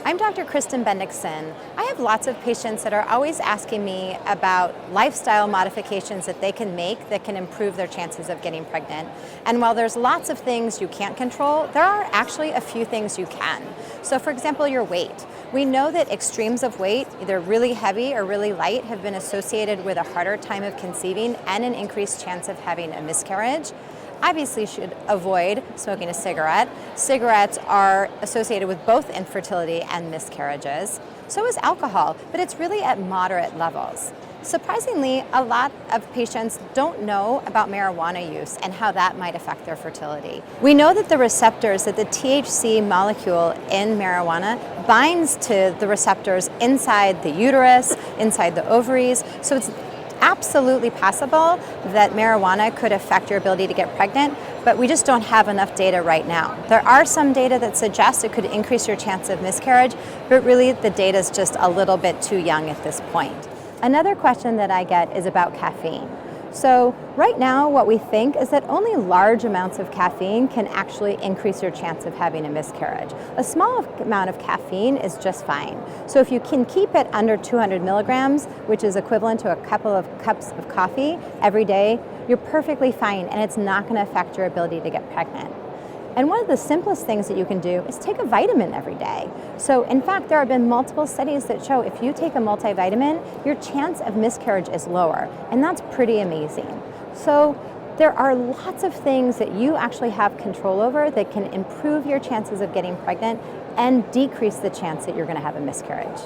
I'm Dr. Kristen Bendikson. I have lots of patients that are always asking me about lifestyle modifications that they can make that can improve their chances of getting pregnant. And while there's lots of things you can't control, there are actually a few things you can. So for example, your weight. We know that extremes of weight, either really heavy or really light, have been associated with a harder time of conceiving and an increased chance of having a miscarriage. Obviously, you should avoid smoking a cigarette. Cigarettes are associated with both infertility and miscarriages. So is alcohol, but it's really at moderate levels. Surprisingly, a lot of patients don't know about marijuana use and how that might affect their fertility. We know that the receptors, that the THC molecule in marijuana binds to the receptors inside the uterus, inside the ovaries, so it's absolutely possible that marijuana could affect your ability to get pregnant, but we just don't have enough data right now. There are some data that suggest it could increase your chance of miscarriage, but really the data is just a little bit too young at this point. Another question that I get is about caffeine. So right now what we think is that only large amounts of caffeine can actually increase your chance of having a miscarriage. A small amount of caffeine is just fine. So if you can keep it under 200 milligrams, which is equivalent to a couple of cups of coffee every day, you're perfectly fine and it's not going to affect your ability to get pregnant. And one of the simplest things that you can do is take a vitamin every day. So in fact, there have been multiple studies that show if you take a multivitamin, your chance of miscarriage is lower, and that's pretty amazing. So there are lots of things that you actually have control over that can improve your chances of getting pregnant and decrease the chance that you're going to have a miscarriage.